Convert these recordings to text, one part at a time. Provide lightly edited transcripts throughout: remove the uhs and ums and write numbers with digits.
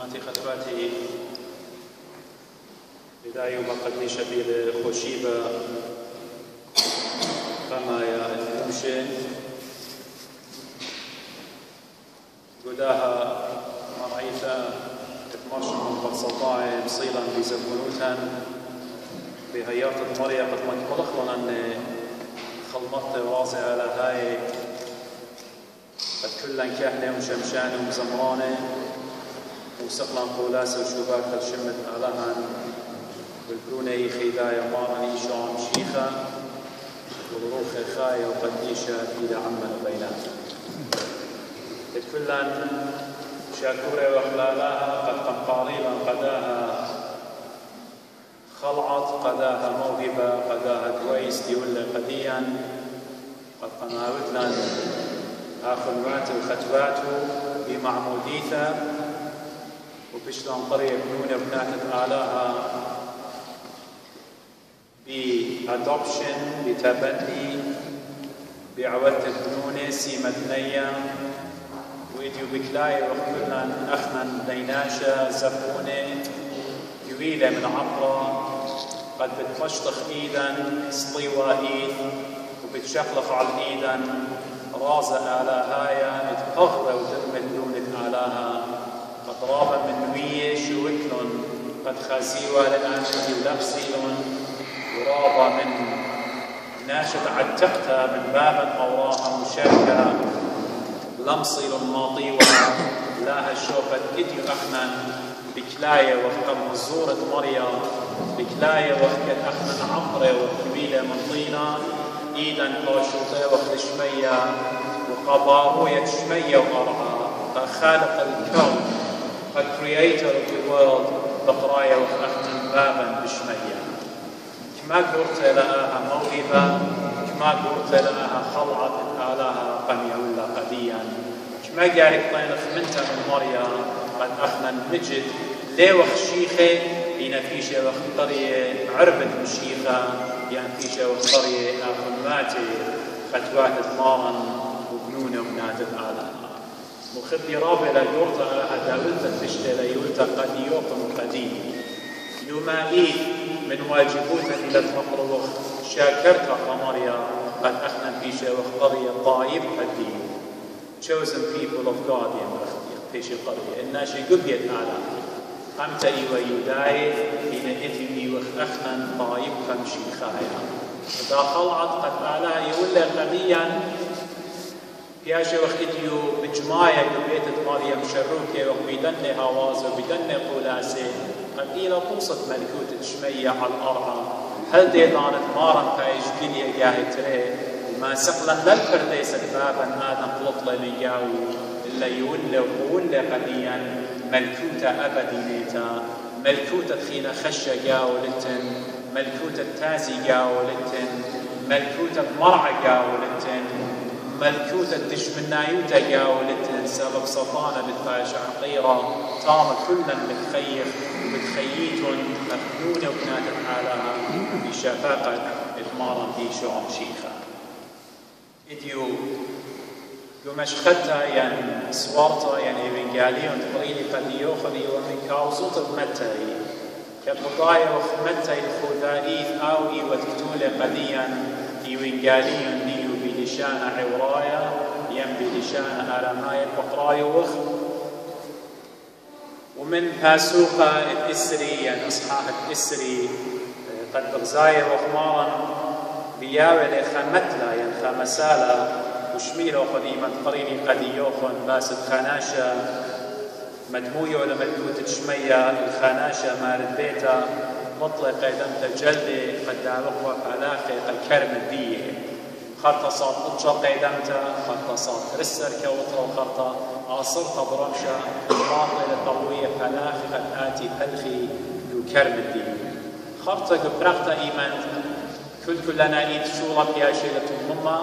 ماتي خطباتي بداية ما قدني شبيل خوشيبة فما يا الممشي قداها مرعيثة تتمرش من بصطاعي مصيلا بزبونوتا بهيارة المرية قد مدخلنا أن خلمت راسي على هاي قد كلن كحنة وشمشانة ومزمرانة وسقلا قولاسة وشوباك الشمت علىها والبرونة خيدايا مارا إيشام شيخة والروخ خاية وقديشة إلى عمنا بيناتها قد كلن شاكورة وخلالاها قد قمقاريبا قداها خلعت قداها موهبة قداها كويس ديولا قديا قد قناوت لن آخلواته وختواته بمعموديثة وبشلون قرية بنونة بناتت آلاها بأدوبشن بتبني بعودة بنونة سيمتنية ويديو بكلاي وكلنا أخنا بيناشا زبونة يويلة من عبرة قد بتمشطخ إيدا سطيوة إيد وبتشخلخ على إيدا رازة آلاهايا متقغرة ودرمت دونة آلاها قد رابا من وية شوكلن قد خازيوة لناشتي ولبسيلن ورابا من ناشد عتقتا من بابا أوراها مشاركة لمصيل ماطيوة لاها شوفت إديو أخنا بكلاية وفق مزورة مريا بكلاية وفق أخنا عمرة وكبيلة من طينة إيدا قاشوطة وخشمية وقباروية شمية وأرعى خالق الكون the creator of the world بقراية وأخنا بابا بشمية كما قلت لها موهبة كما قلت لها خلعت آلها قمية ولا قديا كما قالك طينخ منتا من مريا قد أخنا المجد لي وخشيخة إن فيشة وخطرية عربت مشيخة يعني فيشة وخطرية أخنماتي ختوات مارا وبنونة وناتت آلها مخبي رابع ليورتا لها داولتا فشتة ليولتا قد يوقن قديم يمالي من واجبوتا إلى المقروخ شاكرتا قمريا قد أخنا فيشة وخطرية طايب قديم chosen people of God يا فيش القرية الناشي قبيت آلها أمت إيوة يدايف إن إثني وأخنا طايب فمشي خايا إذا خلعت قد آلها يولى قديا ياشي وخديو بجماية قبيت مريم شروكي وبيدن هوازة وبيدن قولاسي قد إلى توصف ملكوت شمية على الأرض هل دي ضانت مارا فايش كلية جاهي تري ما سقلا للفرديسة بابا آدم لطلة لياوي إلا يولى وولى قديا ملكوتة أبدي ليتا ملكوتة خينا خشة جاولتن ملكوتة تازي جاولتن ملكوتة مرعى جاولتن ملكوتة دشمنايوتا جاولتن سبب سطانة بتفاش عقيرة طام كلنا متخيف ومتخييتن مخنونة وبنات حالها بشفاقة إثمارا في شعب شيخة إديو يومشختا يعني سوارتا يعني إيفنجاليون تقريني قد يوخذي ومن كاوزوت بمتاي كبضايا وخمتاي الخذائيث أوي وتكتولة قديا إيفنجاليون ديو بلشان عورايا يم بلشان أرمايا وقرايا وخ ومن باسوقة الإسري يعني أصحاح الإسري قد بغزايا وخمارا بياوي خمتلا يعني خمسالا وشميلو قديما قريني قد يوخن باسد خناشة مدموية ولا ملكوت شمية الخناشة مارد بيتا مطلق قيدمت جلدي قد دعوق فلاخي قد كرم الدية خرطة صاد أطشا قيدمت خرطة صاد رسر كوطرة وخرطة آصرطة برمشة ماطلة قوية فلاخي قد آتي فلخي دو كرم الدية خرطة قبرقة إيمان كلنا إيد شورة يا شيلة الممة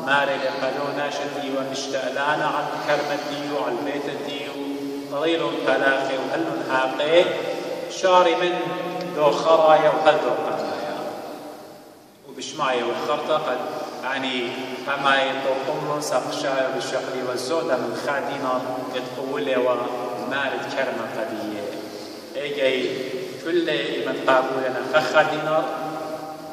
ماري لقالو ناشتي ومشتألانا عن كرمة ديو على البيت الديو طريل فلاخي وهل هاقي شاري من دو خرايا وهل دو قرايا وبشماية والخرطة قد يعني فما يطوقون سقشايا بالشقري والزودة من خادينا يتقولي مارد كرمة قدية ايجي كل من قابولنا خخ دينار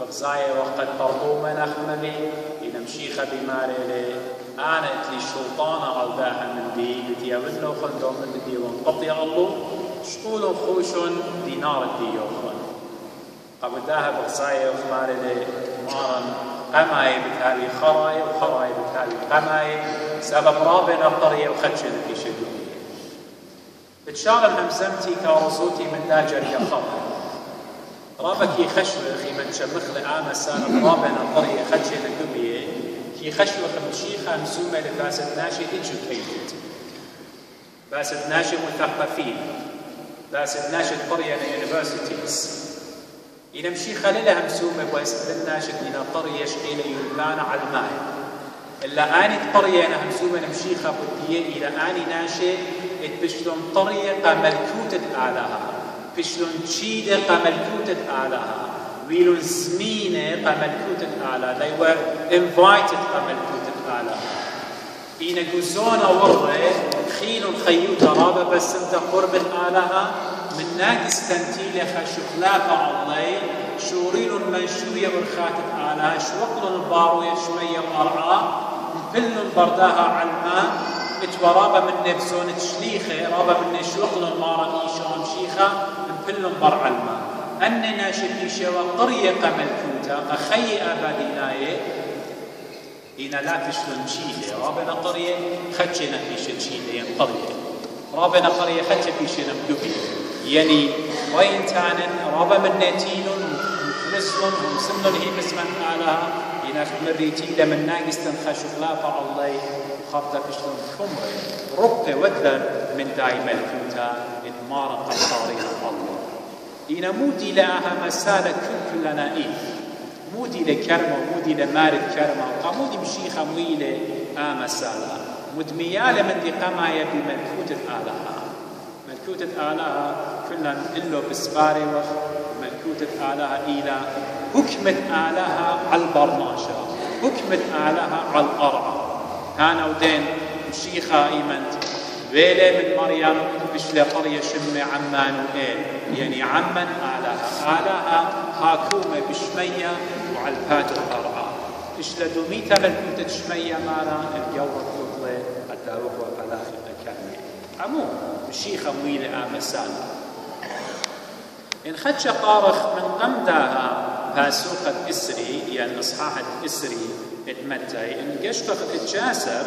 بغزاية وقت برضومنا خملي إذا مشيخة بماري أنا اتلي الشلطانة غلباها من دي بتيابنو خلدو من دي وانقطي الله شقولوا خوشون دينار الديوخون قبل داها بغزاية وخماري مارن قماي بتالي خراي وخراي بتالي قماي سبب رابنا قرية وخدشن في شدوية بتشارل همزمتي كارزوتي من داجر يخاف رابك يخشوخي من شمخ لآمة سالة رابنا قرية خدشن كبية كي خشوخ مشيخة مسومة لفاسد ناشي educated فاسد ناشي مثقفين فاسد ناشي قرية universities إذا مشي خليلها مسومة ويستدل ناشد إلى قرية شقيلة يلبان على الماء إلا آني قرية أنا مسومة نمشي خبطية إلى آني ناشد بشلون طريقة ملكوتة آلها بشلون تشيدة ملكوتة آلها ويلون زمينة ملكوتة آلها they were invited ملكوتة آلها إنا جوزونا ورة خيل خيوتا رابا بس انت قرب آلها من ناقص تنتيلة خشخلافة علي شوريل منشوية ورخاتة آلها شوقل باروية شوية مرعى مبل برداها على الماء اتورابا من نفسون تشليخة رابا من شوقل مارا إيشا مشيخة مبل برع الماء أننا شكيشة وقرية ملكوتا قخي أباديناي إنا لا تشلون شيلة رابنا قرية خدشنا فيش شيلة قرية رابنا قرية خدش فيشنا مدوبية يعني وين تانن رابا من نتين ومسلم ومسلم هي مسمن آلها إنا مريتي لمن ناقص تنخش خلافة الله وخرطة فشلون كمري ربك ودر من داي ملكوتا إدمارا قطاري الله إنا مودي لها مسالة كلنا مودي لكرمة مودي لمارد كرمة وقامودي مشيخة مويلة مسالة مدميالة من دي قماية بملكوتة آلها ملكوتة آلها كلنا إلو بسباري وخ ملكوتة آلها إلى حكمة آلها على البرناشة حكمة آلها على القرعة كانوا دين مشيخة إيمنت ويلة من مريم بشلة قرية شمة عمانوئيل يعني عمن آلها حاكومة بشمية وعلى البات القرعة بشلة دوميتا ملكوتة شمية مالا الجورة الطفلة الداروخ وفلاخ الكامية عمو مشيخة مويلة آمسانة إن خدش قارخ من قمداها باسوخة إسري يعني إصحاحة إسري اتمتعي إن قشقق الجاسر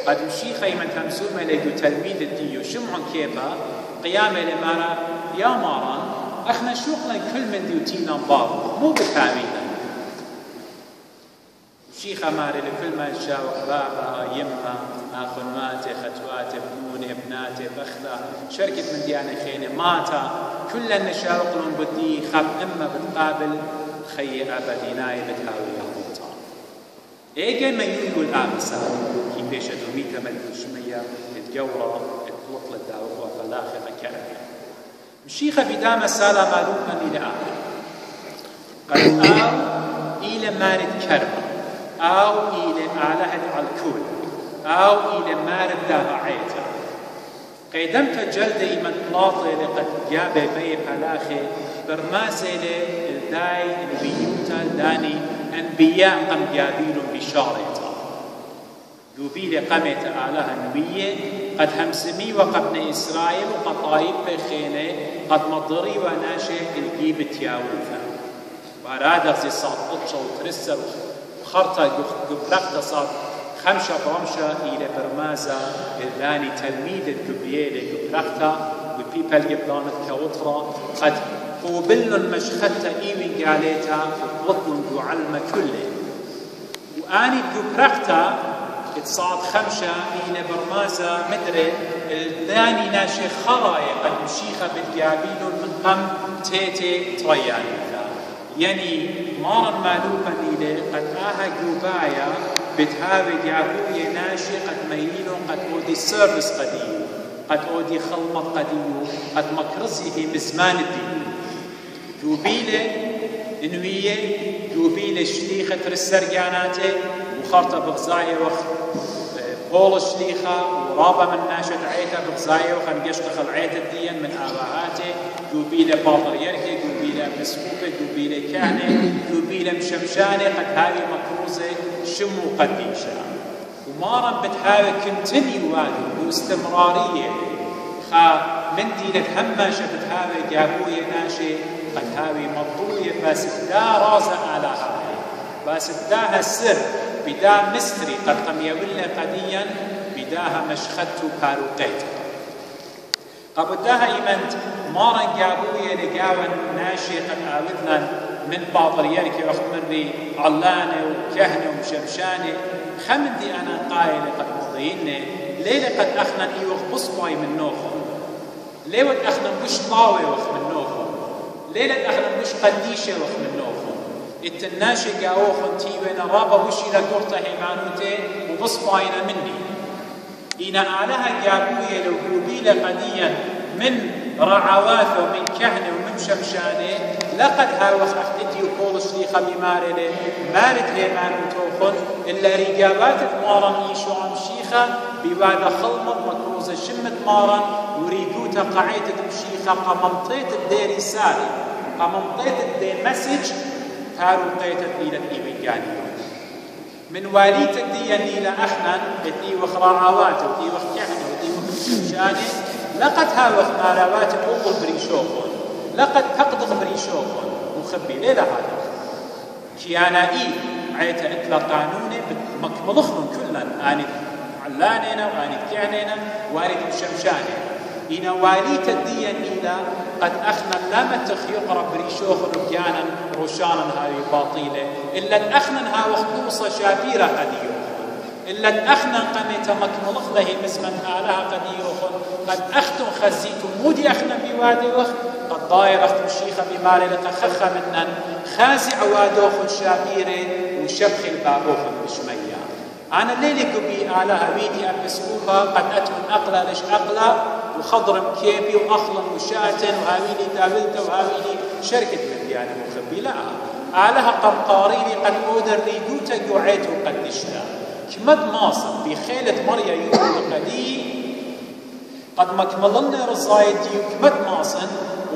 قد مشيخة من همسومة لقو تلميذ الديو شمعن كيبا قيامة لمارا يا مارا احنا شوقنا كل من ديوتينا نبار مو بتامينا مشيخة ماري لكل ما تشاوق بابا يمها اخواتي خطواتي ابنوني ابناتي بخلا شركة من ديانة خيني ماتا كل النشاوق لهم بدي خاب اما بتقابل خي ابديناي بتهاوي هابوتا ايجي ما يقول آمسا كي بيشة دوميتا ملك شمية الجورة الطوطل الداوة فلاخي مكان مشيخة بدام سالة معلومة إلى آخر قد إلى مارد كرمة أو إلى آلهة الكل أو إلى مارد داها عيتا قيدمت جلد إيمان بلاطي لقد جاب بي فلاخي برماسي لداي البيوتا داني أنبياء قم جابيل بشارتا قبيل قمت آلهة نبية قد همسمي وقبن إسرائيل وقد طايب بخينة قد مضري وناشي الجيب تياوفا وأراد زي صاد قطشة وترسل وخرطة قبلقة صاد خمشة برمشة إلى برمازة الثاني تلميذ القبيلة قبلقة وبيبال قبلانة كوطرة قد قوبلن مشختة إيوين قاليتها وطلن علم كله وآني قبلقة اتصاد خمشة إلى برمازة مدري الثاني ناشي خرايا قد مشيخة بالجابين من قم تيتي ترياني يعني مارا مالوبا إلى قد آها قوبايا بتهاوي جابوية ناشي قد ميلون قد أودي سيرفس قديم قد أودي خلمة قديم قد مكرسيه بزمان الدين قوبيلة إنوية قوبيلة شليخة السرقاناتي وخارطة بغزاية بول شليخة ورابة من ناشد عيتا بغزاية وخنقشتخل عيتا ديا من آباءاته قبيلة باطر يركي قبيلة مسكوبة قبيلة كهنة قبيلة مشمشانة قد هاوي مكروزة شمو قديشة ومارا بتهاوي كنتني والي واستمرارية خا من دينة هماشة بتهاوي جابوية ناشي قد هاوي مطوية بس دا رازة على هاي بس داها السر بدا مستري قد قم يولى قديا بداها مشخدت باروقيت قبداها إيمنت مارا جابوية لقاوان ناشي قد آوذنا من باطريانك وخمري علانة وكهنة ومشمشانة خمدي أنا قايل قد مضيني ليلة قد أخنا إيوخ بصباي من نوخم ليلة أخنا مش طاوي وخ من نوخم ليلة أخنا مش قديشة وخ من نوخم التناشي قاوخن تيوين رابا وشي لقرطة هيمانوتي وبصباينا مني إنا آلها جابوية لو قبيلة قديا من رعوات ومن كهنة ومن شمشانة لقد هاوخ أخدتي وقول شليخة بمارلة مارت هيمانوتوخن إلا رقابات مارا إيشو عم شيخة بوادا خلمت مكروزة شمت مارا وريقوتا قعيت مشيخة قممطيت الدير رسالة قممطيت الدير مسج تارو قيتت إلى الإيوانيون من واليتك دي إلى أخنا إتي وخراعوات وإتي وخكهنة وإتي وخشانة لقد هاوخ ماراوات أول بريشوخون لقد تقدق بريشوخون مخبي ليلة هذا كيانا عيتا إتلا قانوني مكملخن كلنا آني علانينا وآني كهنينا وآني مشمشانة إنا واليت الديا إلى قد أخنا لم تخيق بريشوخ رجانا روشانا هاي باطيلة إلا الأخنا ها وخطوصة شابيرة قديوخ إلا الأخنا قمت مكملخ له مسمن آلها قديوخ قد أختم خزيت مودي أخنا بوادوخ قد ضاير أختم شيخة بمالي لتخخ منن خازع وادوخ شابيرة وشبخ البابوخ بشمية أنا ليلك بآلها بيدي أبسكوبة قد أتمن أقلى لش أقلى وخضرم كيبي وأخلا وشاتن وهاويلي دابلته وهاويلي شركة مديانة مخبي لا آلها قمقاريني قد أودر ريدوتا قعيت وقدشتا كمد ماصر بخيلة مريا يوم قدي قد مكملنا رصايدي كمد ماصر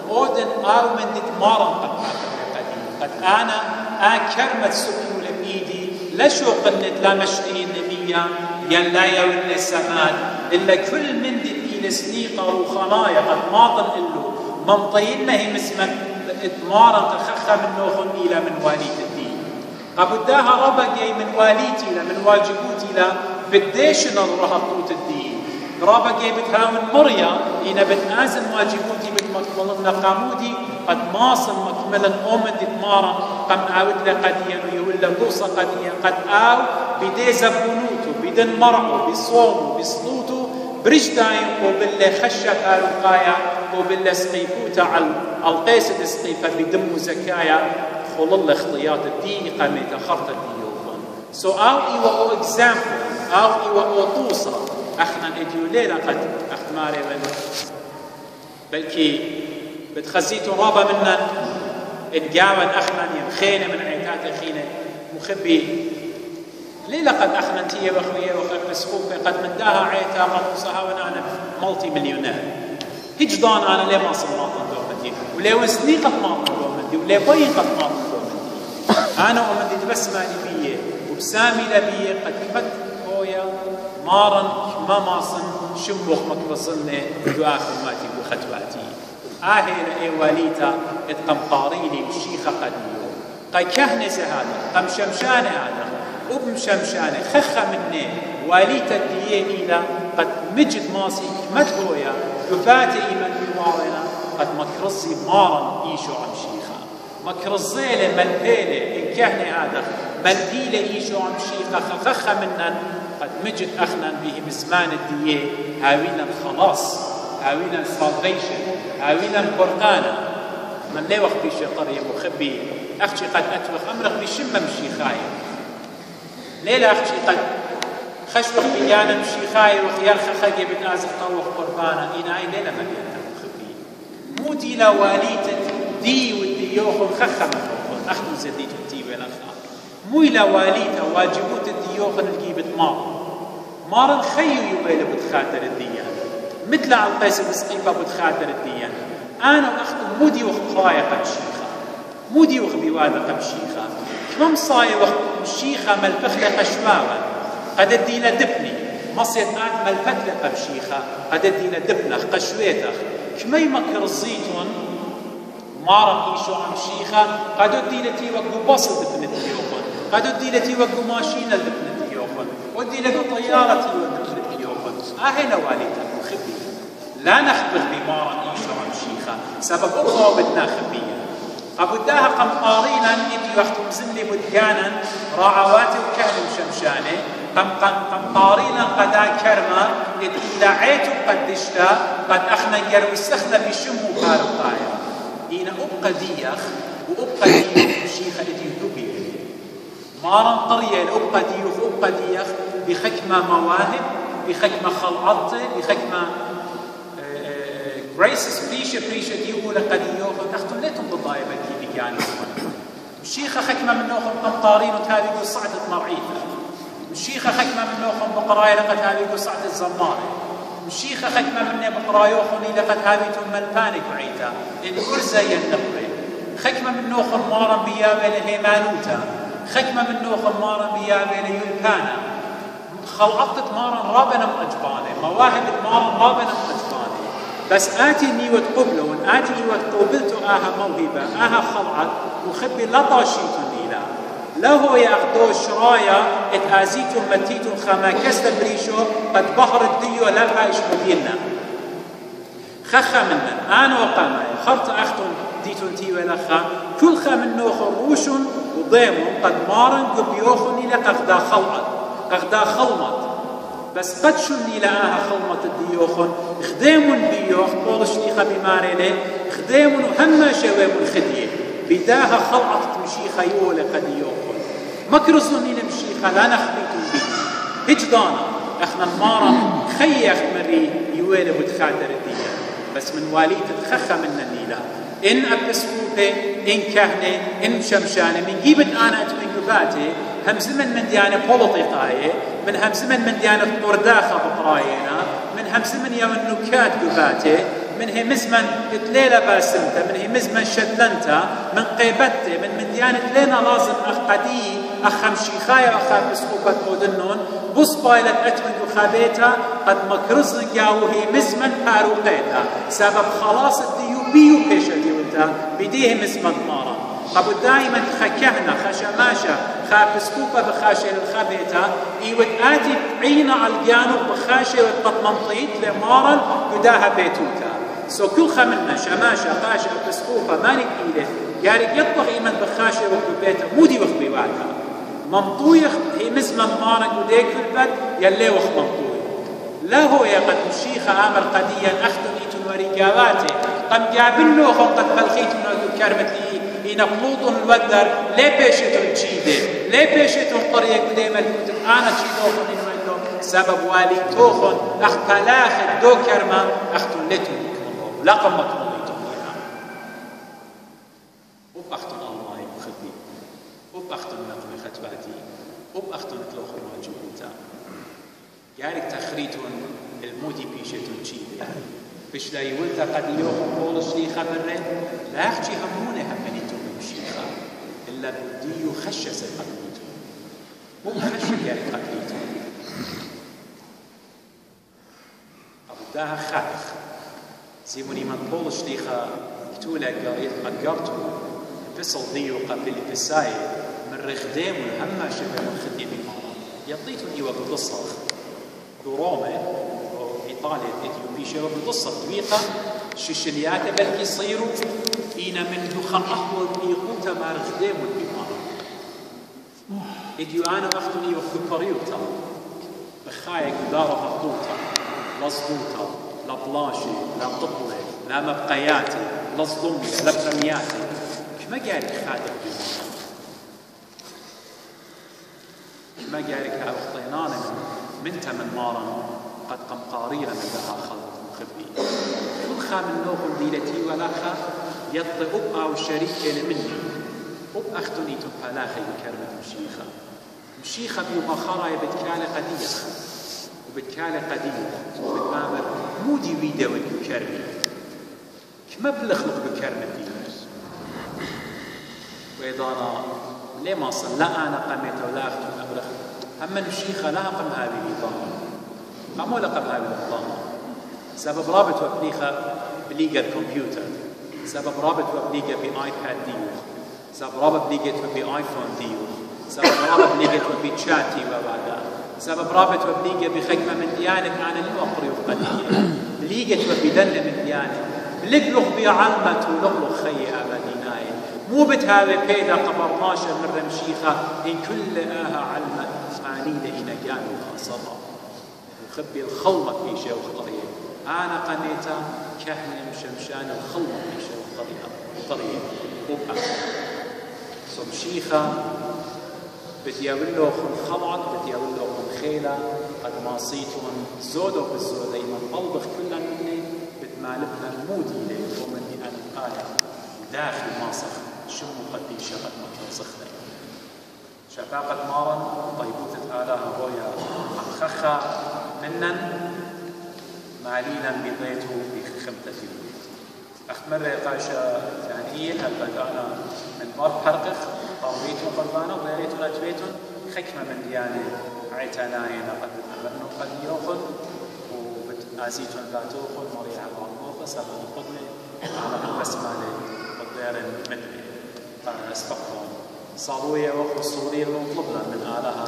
وأودن آو من دتمارا قد قدي قد أنا كرمت سكيو لبيدي لشو قلت لا مشتهي النبية يلا يولي السماد إلا كل من دي سنيقة وخنايا قد ماضن إلو منطينا هي مسمك إتمارا تخخى من نوخن إلى من واليت الدين قبداها ربقي من واليتي إلى من واجبوتي إلى بديشنا رهطوت الدين ربقي بتهاون مريا إنا بتنازل واجبوتي بتمكملنا قامودي قد ماصن مكملا أمن إتمارا قم عاود لقديا ويولا قوصة قديا قد آو بدي زبونوتو بدن مرعو بصومو بصلوتو برجداين وبالله خشة هالوقايا وبالله سقيفوتا على القيسة سقيفة بدم زكايا خل الله اختيات الدين قامت خرطة ديوفون سو أو إيوا أو إكزامبل أو إيوا أو طوصة أخنا إديو ليلة قد أخماري بلكي بتخزيتو رابا منا إتقاون أخنا يمخينة من عيتات خينة مخبي ليلة قد أخنتي وخوية وخير مسكوفة قد من داها عيتا قنوصها وانا مالتي مليونير هجدان أنا ليه ما صل ماطن دومتي وليه وسني قد ماطن دومتي وليه بي قد ماطن دومتي أنا ومن بس ماني بيه وبسامي لبيه قد فت هويا مارا ما ماصن شموخ مكبصلني دواخر ماتي وختواتي آهي واليتا اتقم قاريني وشيخة قديو قد كهنز هذا قم شمشان هذا وبم شمشانة خخة مني واليتا الديين إلى قد مجد ماسي مدهويا يفاتي من بوارنا قد مكرزي مارا إيشو عم شيخة مكرزيلة ملبيلة إن كهنة هذا ملبيلة إيشو عم شيخة خخة منا قد مجد أخنا به بزمان الديين هاوينا خلاص هاوينا salvation هاوينا قرآن من لي وقت بيشي قرية مخبي أختي قد أتوخ أمرخ بشمم شيخايا ليلة أختي قد خشوخ بيانا مشيخاي وخيار خخاقي بتازق طوخ قربانا إناي ليلة مليانة مخبي مو دي لا واليتة دي ودي يوخن خخا مخوخن أخدو زديت ودي والأخا مو إلا واليتة واجبوت الدي يوخن الجيبت مار مارن خيو يبيل بتخاتر الديان مثل على القيس بسقيفة بتخاتر الديان أنا وأخت مودي وخقايا قبشيخة مودي وخبيوادة قبشيخة كمم صاي وخشيخة ملفخلة قشواغا قد الدينا دبني مصيت آت ملفتلة قبشيخة قد الدينا دبنخ قشويتخ كمي مكر الزيتون مارن إيشو عم شيخة قد الدينا تي وقو بصل دبنتي يوخن قد الدينا تي وقو ماشينة دبنتي يوخن ودي لك طيارتي ودبنتي يوخن أهنا والدك وخبي لا نخبر بمارن إيشو عم شيخة سبب أخوة بدنا خبية أبداها قمقارينا إذ يختم زلي بدقانا راعواتي وكهل وشمشاني قمقارينا قدا كرما إذ لعيتو قدشتا قد أخنا يروي السخنة بشمو بارقايا إينا أبقى ديخ وأبقى ديخ شيخة إذ يدبي مارن طرية الأبقى ديخ أبقى ديخ بخكمة مواهب بخكمة خلعطة بخكمة ريسس بريشة ديوه لقد يوخن أختم ليتم بالضايبة كي بيجاني الشيخة خكمة من نوخن قمطارين وتهابي يقول صعدة مرعيثة الشيخة خكمة من نوخن بقرايا لقد هابي يقول صعدة الزمارة الشيخة خكمة من بقرايوخني لقد هابيتم ملبانك وعيتا الأرزة ينقري خكمة من نوخن مارا بيابي لهيمانوتا خكمة من نوخن مارا بيابي ليلبانا خلعطت مارا رابنا مأجباني مواهب مارا رابنا مأجباني بس آتي نيوة قبلون آتي نيوة قبلتو آها موهبة آها خلعت وخبي لطاشيتو نيلا له يأخذو شرايا اتآزيتو متيتو خما كست بريشو قد بحر الديو لا فايش مديننا خخا منا آن وقاما خرط أختم ديتون تي ولخا كل خا من نوخو روشون وضيمون قد مارن قبيوخني لك أخدا خلعت أخدا خلمت بس قد شني لآها خلمة الديوخن خديمون بيوخ قولش ليخا بماريني خديمون وهما شويمون خديه بداها خلعة مشيخة يولي قد يوخن مكرزوني لمشيخة لا نخبيتون بي هجدانا اخنا المارا خيخ مري يولي بتخاتر الدية بس من واليت تخخى من النيلة إن أبسكوبة إن كهنة إن شمشانة من جيبت أنا أتمنى باتي هم زمن من ديانة بوليطيقاية من هم زمن من ديانة قرداخة بقراينا من هم زمن يا النكات قباتي من هي مزمن تليلة باسمته من هي مزمن شدلنته من قيبته من ديانة لينا لازم أخ قدي أخ مشيخاية وأخ بسكوبة قودنون بص بايلت أتمن وخابيتا قد مكرزن جاو هي مزمن باروقيتا سبب خلاص الديو بيو بيشا ديوتا بديه مزمن مارا قبل دائما خكهنا خشماشا خابسكوبة بخاشة الخبيتا إيوت آتي عينا على الجانب بخاشة والقطمنطيت لمارا قداها بيتوتا سو كل خمنا شماشا خاشة بسكوبة مانك إيده يارك يطبخ إيمن بخاشة وكبيتا مودي وخبيواتا ممطويخ هي مزمن مارا قديك في البد يلي وخ ممطوي لا هو يقد مشيخة آمر قديا أختن إيتون وريقاواتي قم جابن له قد فالخيتون وكرمتي إن قلوط الودر لا بيشتون تشيده لا بيشتون قرية قديمة أنا تشيدوخن إنما إنه سبب والي توخن أختلاخ دو كرما أختن لتون لا قمت موليتون لها أختن الله مخبي أختن نقم ختباتي أختن تلوخ ماجوبتا يارك تخريتون المودي بيشتون تشيده بش لا يولد قد يوخن قول الشيخة مرة لا يحكي همونه همنيتو بمشيخة إلا بديو خشس القدميتو مو خشس يعني قدميتو أبو داها خاخ سيموني من قول الشيخة كتولا قرتو بصل ديو قبل بساي من رخدام والهمة شبه من خدي بمارا يطيتو إيوة ببصخ دورومة إيطاليا إثيوبيا شباب بقصة طويقة شيشليات بلكي يصيروا إينا من دخان أحوال بيقوتا ما رخدام والبيمارة إديو أنا أختني وفي بريوتا بخايق دارة مخطوطة لصدوطة لا بلاشي لا طبلة لا مبقياتي لا صدمية لا برمياتي كما قالك خادم بيمارة كما قالك هاوخطينانا من تمن مارا قد قم قاريرا من لها خلط مخبي كل خا من نوخ ديلتي ولا خا يطي أبقى وشريك مني أبقى أختني تبقى لاخي بكرمة مشيخة بيوما خرا يبتكالي قديخ وبتكالي قديم وبتآمر مودي ويدا وبكرمي كما بلخلق بكرمي ديوس وإذا أنا ليه ما صل لا أنا قميت ولا أختم أبرخ أما الشيخة لا أقم هذه النظام أما لا أقم هذه النظام سبب رابط وبليخة بليغة الكمبيوتر سبب رابط وبليغة بآيباد ديوخ سبب رابط بليغة بآيفون ديوخ سبب رابط بليغة بشاتي وبعدا سبب رابط وبليغة بخدمة من ديانك أنا الأقري وقدية بليغة وبدن من ديانك بلغلغ بعلمة ولغلغ خي أبديناي مو بتهاوي بيدا قبرناش من رمشيخة إن كل آها علمة فانيدة إنا قالوا خاصة وخبي الخلمة في شيء وخطرية أنا قنيتا كهن شمشان الخلمة في شيء وخطرية وبأ صمشيخة بتياولوخن خلعت بتياولوخن خيلة قد ماصيتون زودو بالزود أيمن ألبخ كل مني بتمالبنا المودي لي ومني أنا آية داخل ماصخ شمو قديشة قد ما تنصخنا شفاقة مارا طيبوتة آلها بويا أخخا منن معلينا بضيته بخمتة البيت أخمر قاشا ثانيين هالبدانا من بار حرقخ طاويتون قربانا وغيريتون أتبيتون خكمة من ديانة عيتاناين قد أمرنو قد يوخن وبتآزيتون ذاتوخن مريعا وعنوخ سبب القدمة على البسمالة والدير المدري أسبقهم صاروية وخصوري المطلبنا من آلها